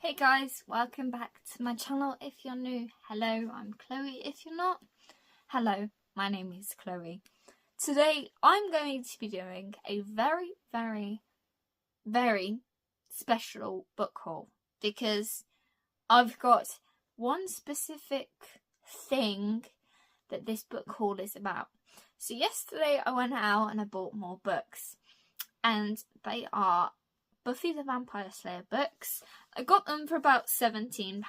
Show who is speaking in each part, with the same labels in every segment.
Speaker 1: Hey guys, welcome back to my channel. If you're new, hello, I'm Chloe. If you're not, hello, my name is Chloe. Today I'm going to be doing a very special book haul because I've got one specific thing that this book haul is about. So yesterday I went out and I bought more books, and they are Buffy the Vampire Slayer books. I got them for about £17,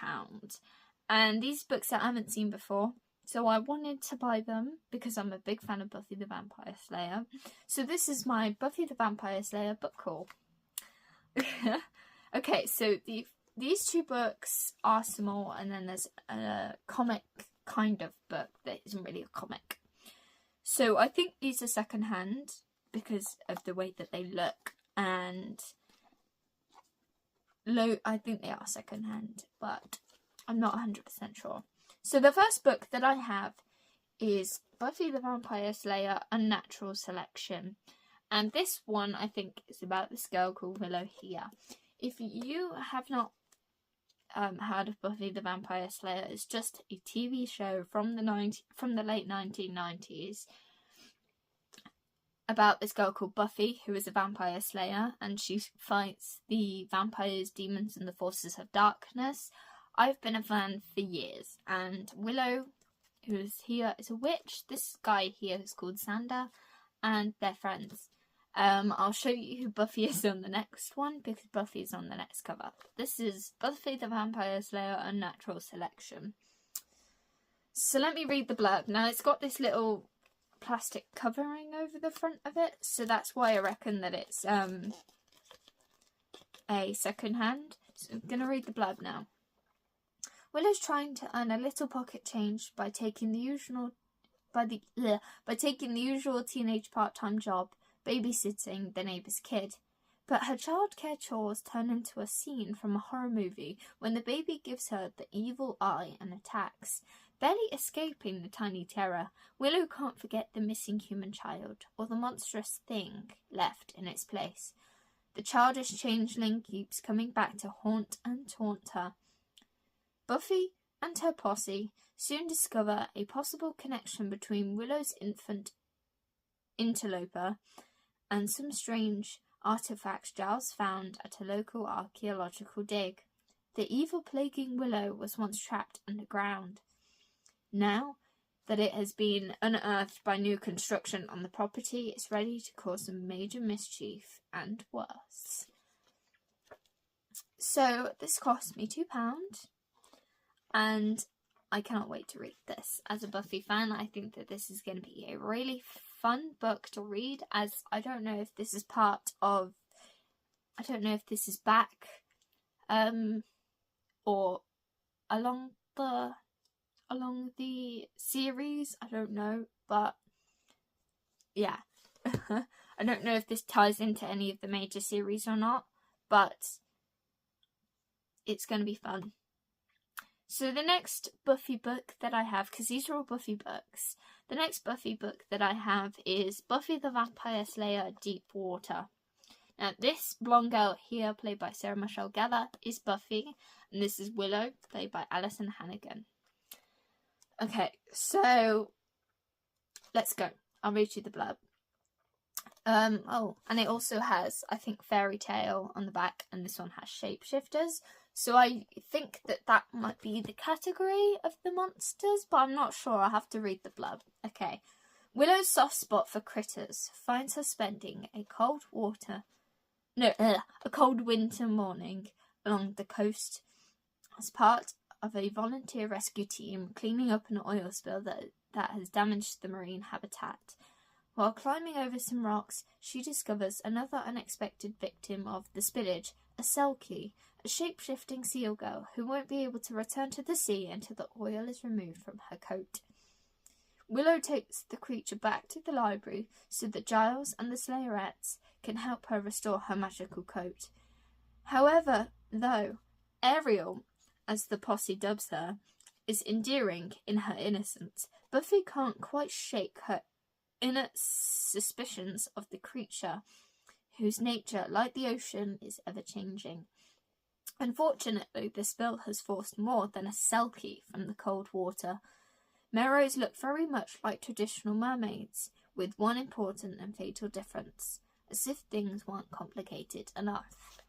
Speaker 1: and these books I haven't seen before, so I wanted to buy them because I'm a big fan of Buffy the Vampire Slayer. So this is my Buffy the Vampire Slayer book haul. Okay, so these two books are small, and then there's a comic kind of book that isn't really a comic. So I think these are secondhand because of the way that they look, and I think they are secondhand, but I'm not 100% sure. So the first book that I have is Buffy the Vampire Slayer Unnatural Selection. And this one, I think, is about this girl called Willow here. If you have not heard of Buffy the Vampire Slayer, it's just a TV show from the late 1990s. About this girl called Buffy, who is a vampire slayer, and she fights the vampires, demons, and the forces of darkness. I've been a fan for years, and Willow, who is here, is a witch. This guy here is called Sander, and they're friends. I'll show you who Buffy is on the next one, because Buffy is on the next cover. This is Buffy the Vampire Slayer Unnatural Selection. So let me read the blurb. Now, it's got this little plastic covering over the front of it, so that's why I reckon that it's a second hand. So I'm gonna read the blurb now. Willow's trying to earn a little pocket change by taking the usual teenage part-time job babysitting the neighbour's kid. But her childcare chores turn into a scene from a horror movie when the baby gives her the evil eye and attacks. Barely escaping the tiny terror, Willow can't forget the missing human child, or the monstrous thing left in its place. The childish changeling keeps coming back to haunt and taunt her. Buffy and her posse soon discover a possible connection between Willow's infant interloper and some strange artifacts Giles found at a local archaeological dig. The evil plaguing Willow was once trapped underground. Now that it has been unearthed by new construction on the property, it's ready to cause some major mischief and worse. So this cost me £2, and I cannot wait to read this. As a Buffy fan, I think that this is going to be a really fun book to read, as I don't know if this is back, or along the series, I don't know, but yeah. I don't know if this ties into any of the major series or not, but it's going to be fun. So the next Buffy book that I have, because these are all Buffy books, the next Buffy book that I have is Buffy the Vampire Slayer Deep Water. Now this blonde girl here, played by Sarah Michelle Gellar, is Buffy, and this is Willow, played by Alison Hannigan. Okay, so let's go. I'll read you the blurb. And it also has, I think, fairy tale on the back, and this one has shapeshifters. So I think that might be the category of the monsters, but I'm not sure. I'll have to read the blurb. Okay. Willow's soft spot for critters finds her spending a cold winter morning along the coast as part of a volunteer rescue team cleaning up an oil spill that has damaged the marine habitat. While climbing over some rocks, she discovers another unexpected victim of the spillage, a Selkie, a shape-shifting seal girl who won't be able to return to the sea until the oil is removed from her coat. Willow takes the creature back to the library so that Giles and the Slayerettes can help her restore her magical coat. However, though, Ariel, as the posse dubs her, is endearing in her innocence, Buffy can't quite shake her inner suspicions of the creature, whose nature, like the ocean, is ever-changing. Unfortunately, the spill has forced more than a selkie from the cold water. Merrows look very much like traditional mermaids, with one important and fatal difference, as if things weren't complicated enough.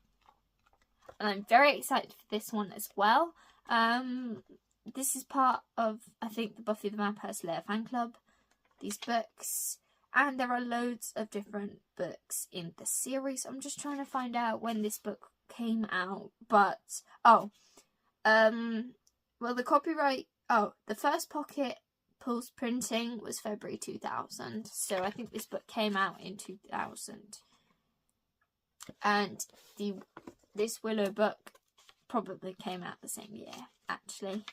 Speaker 1: And I'm very excited for this one as well. This is part of, I think, the Buffy the Vampire Slayer fan club, these books, and there are loads of different books in the series. I'm just trying to find out when this book came out, but, the copyright, the first Pocket Pulse printing was February 2000, so I think this book came out in 2000, and this Willow book probably came out the same year, actually.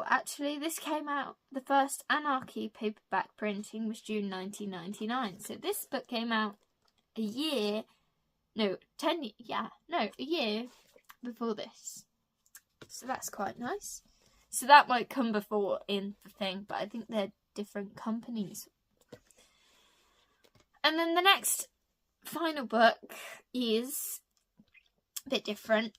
Speaker 1: Actually, this came out, the first Anarchy paperback printing was June 1999. So this book came out a year before this. So that's quite nice. So that might come before in the thing, but I think they're different companies. And then the next final book is a bit different.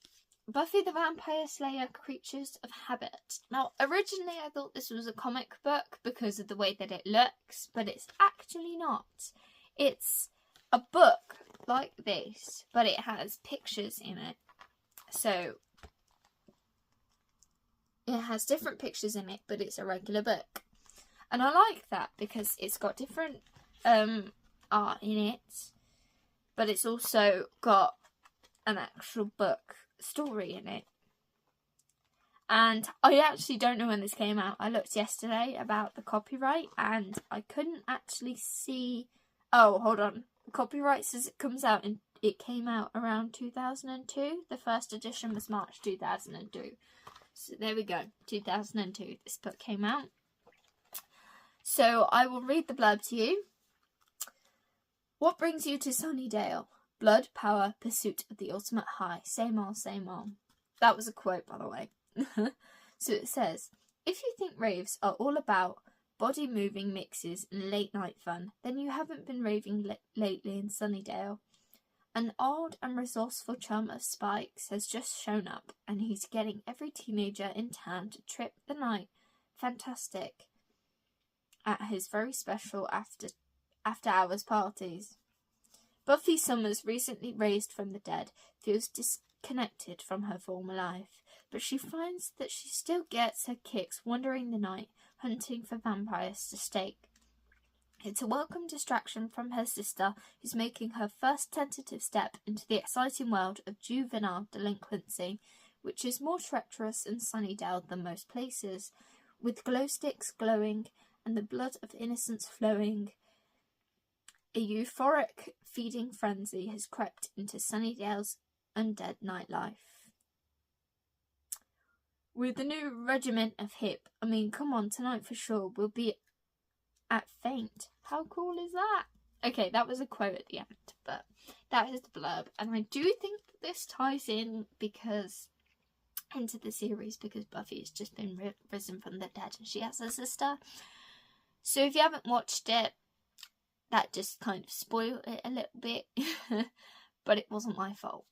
Speaker 1: Buffy the Vampire Slayer, Creatures of Habit. Now, originally I thought this was a comic book because of the way that it looks, but it's actually not. It's a book like this, but it has pictures in it. So, it has different pictures in it, but it's a regular book. And I like that because it's got different art in it, but it's also got an actual book story in it. And I actually don't know when this came out. I looked yesterday about the copyright and I couldn't actually see. Oh, hold on. The copyright says it came out around 2002. The first edition was March 2002. So there we go, 2002 this book came out. So I will read the blurb to you. What brings you to Sunnydale? Blood, power, pursuit of the ultimate high. Same old, same old. That was a quote, by the way. So it says, if you think raves are all about body-moving mixes and late-night fun, then you haven't been raving lately in Sunnydale. An old and resourceful chum of Spike's has just shown up, and he's getting every teenager in town to trip the night fantastic at his very special after-hours parties. Buffy Summers, recently raised from the dead, feels disconnected from her former life, but she finds that she still gets her kicks wandering the night, hunting for vampires to stake. It's a welcome distraction from her sister, who's making her first tentative step into the exciting world of juvenile delinquency, which is more treacherous in Sunnydale than most places. With glow sticks glowing and the blood of innocence flowing, a euphoric feeding frenzy has crept into Sunnydale's undead nightlife. With the new regiment of hip, come on, tonight for sure, we'll be at Faint. How cool is that? Okay, that was a quote at the end, but that is the blurb. And I do think that this ties in into the series because Buffy has just been risen from the dead and she has a sister. So if you haven't watched it, that just kind of spoiled it a little bit. But it wasn't my fault.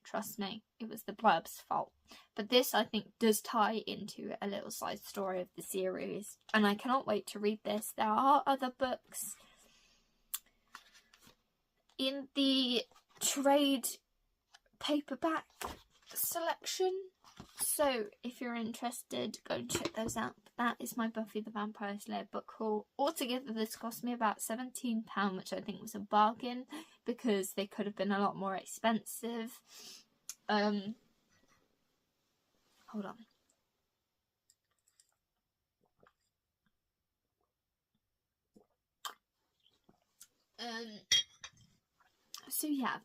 Speaker 1: Trust me, it was the blurb's fault. But this, I think, does tie into a little side story of the series. And I cannot wait to read this. There are other books in the trade paperback selection. So if you're interested, go and check those out. That is my Buffy the Vampire Slayer book haul. Altogether, this cost me about £17, which I think was a bargain because they could have been a lot more expensive. Hold on. So yeah,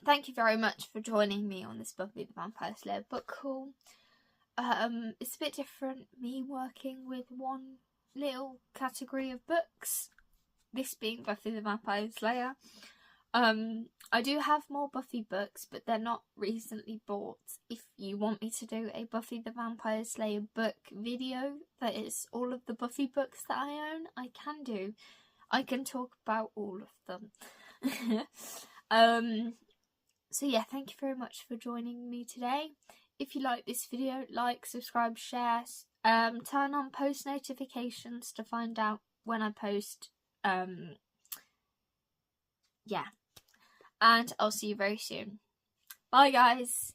Speaker 1: thank you very much for joining me on this Buffy the Vampire Slayer book haul. It's a bit different, me working with one little category of books, this being Buffy the Vampire Slayer. I do have more Buffy books, but they're not recently bought. If you want me to do a Buffy the Vampire Slayer book video that is all of the Buffy books that I own, I can do. I can talk about all of them. So yeah, thank you very much for joining me today. If you like this video, like, subscribe, share, turn on post notifications to find out when I post. Yeah, and I'll see you very soon. Bye guys.